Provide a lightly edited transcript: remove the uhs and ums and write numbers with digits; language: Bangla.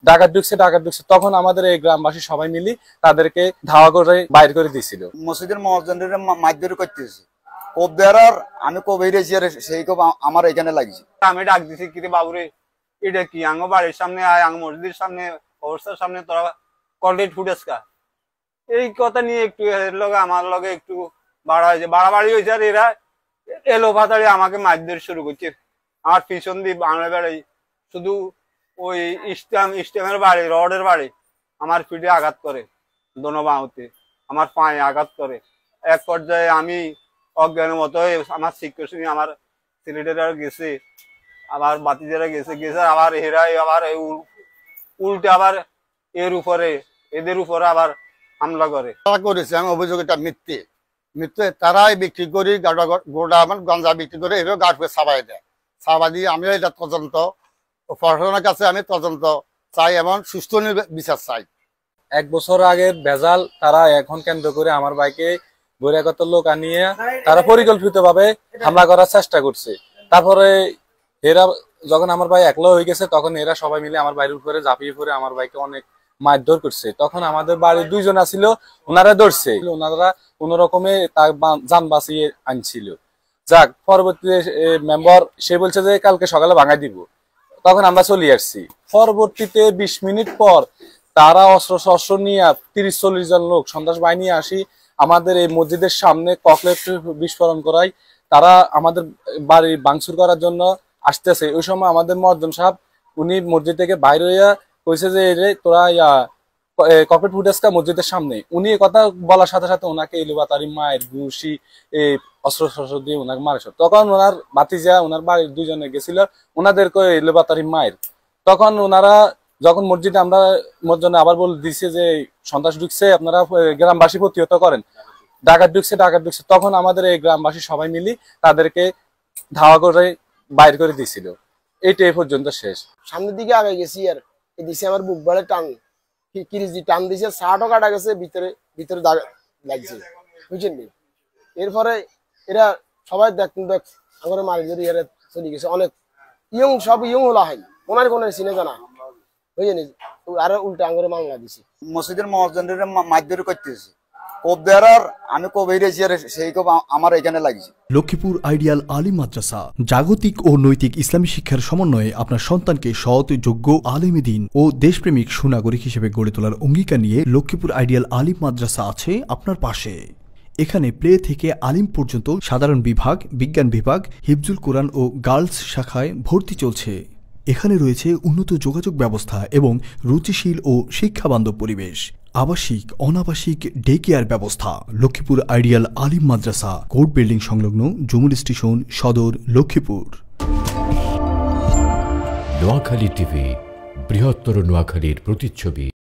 ডাকাত ঢুকছে তখন আমাদের এই গ্রামবাসী সবাই মিলি তাদেরকে ধাওয়া করে বাইর করে দিয়েছিল। মসজিদের মহাজনের মারধর করতেছে, কোপ দেওয়ার আমি কোপ হেরেছি, আর সেই কোপ আমার এখানে লাগছে। আমি ডাক দিছি কিরে বাবুরে, এটা কি আঙ্গ বাড়ির সামনে আয়, আঙ্গ মসজিদের সামনে অবস্থার সামনে তোরা কলগেট ফুটেছ কা? এই কথা নিয়ে একটু এর লগে আমার লগে একটু বাড়াবাড়ি হয়েছে, আর এরা এলো পাতাড়ি আমাকে মারধর শুরু করছে। আমার পিছন দিয়ে বাংলা বেড়াই শুধু ওই স্টেমের বাড়ি, রডের বাড়ি আমার পিঠে আঘাত করে, দোনো বাহুতে আমার পায়ে আঘাত করে। এক পর্যায়ে আমি অজ্ঞানের মতো আমার শিক্ষক আমার ছেলেটা গেছে, আবার বাতিজারা গেছে আবার এরাই আবার উল্টে আবার এদের উপরে আবার হামলা করে। তারা করেছে, আমি অভিযোগ এটা মিথ্যে। তারাই বিক্রি করি গোড়া গঞ্জা বিক্রি করে এভাবে গাছ সাবাই দেয়, সাবাই দিয়ে আমিও এটা তদন্ত প্রশাসনের কাছে আমি তদন্ত চাই এবং সুস্থ বিচার চাই। 1 বছর আগের ভেজাল তারা এখন কেন্দ্র করে আমার বাইকে বহিরাগত লোক আনিয়ে তারা পরিকল্পিতভাবে হামলা করার চেষ্টা করছে। তারপরে এরা যখন আমার ভাই একলা হয়ে গেছে তখন এরা সবাই মিলে আমার বাড়ির উপরে ঝাঁপিয়ে পড়ে আমার ভাইকে অনেক মারধর করছে। তখন আমাদের বাড়ির 2 জন আছিল, ওনারা ধরছে, ওনারা কোন রকমে তার যান বাঁচিয়ে আনছিল। যাক, পরবর্তীতে মেম্বার সে বলছে যে কালকে সকালে ভাঙাই দিব, তখন আমরা চলে আসছি। পরবর্তীতে 20 মিনিট পর তারা অস্ত্র নিয়ে 30-40 জন লোক সন্ত্রাস বাহিনী আসি আমাদের এই মসজিদের সামনে ককলেট বিস্ফোরণ করায়। তারা আমাদের বাড়ি ভাঙচুর করার জন্য আসতেছে। ওই সময় আমাদের মুয়াজ্জিন সাহেব উনি মসজিদ থেকে বাইরে হইয়া কইছে যে তোরা ককলেট ফুটেজকা মসজিদের সামনে। উনি এই কথা বলার সাথে সাথে ওনাকে এলোবাতারি মায়ের ঘুষি অস্ত্র দিয়ে ওনাকে মারেছে। তখন ওনার ভাতিজা ওনার বাড়ির 2 জনে গেছিল, ওনাদেরকে এলোবাতারি মায়ের। তখন ওনারা যখন মসজিদে আমরা মসজিদে আবার বলে দিছে যে সন্ত্রাস ঢুকছে, আপনারা গ্রামবাসী প্রতিহত করেন, ডাকাত ঢুকছে তখন আমাদের এই গ্রামবাসী সবাই মিলি তাদেরকে ধাওয়া করে বাইর করে দিয়েছিল। এইটাই পর্যন্ত শেষ। সামনের দিকে আগে গেছি আর দিছে আমার বুক বাড়ে টান, কিরিজি টান দিছে, শার্টও কাটা গেছে, ভিতরে লাগছে, বুঝছেন নি? এরপরে এরা সবাই দেখ আমার মারি ধরে এরা চলে গেছে। অনেক সব হলা হয়, ওনার কোনো চিনে জানা, বুঝছেন? আর উল্টা আঙুরে মামলা দিছে। মসজিদের মহাজনের মারধর করতেছে, কোপ দেওয়ার আমি কোপ হেরেছি, আর সেই কোপ আমার এখানে লাগছে। লক্ষ্মীপুর আইডিয়াল আলিম মাদ্রাসা জাগতিক ও নৈতিক ইসলামী শিক্ষার সমন্বয়ে আপনার সন্তানকে সৎ, যোগ্য, আলেমে দ্বীন ও দেশপ্রেমিক সুনাগরিক হিসেবে গড়ে তোলার অঙ্গীকার নিয়ে লক্ষ্মীপুর আইডিয়াল আলিম মাদ্রাসা আছে আপনার পাশে। এখানে প্লে থেকে আলিম পর্যন্ত সাধারণ বিভাগ, বিজ্ঞান বিভাগ, হিফজুল কোরআন ও গার্লস শাখায় ভর্তি চলছে। এখানে রয়েছে উন্নত যোগাযোগ ব্যবস্থা এবং রুচিশীল ও শিক্ষাবান্ধব পরিবেশ, আবাসিক অনাবাসিক ডে কেয়ার ব্যবস্থা। লক্ষ্মীপুর আইডিয়াল আলিম মাদ্রাসা, কোর্ট বিল্ডিং সংলগ্ন, যমুনা স্টেশন, সদর, লক্ষ্মীপুর। নোয়াখালী টিভি, বৃহত্তর নোয়াখালীর প্রতিচ্ছবি।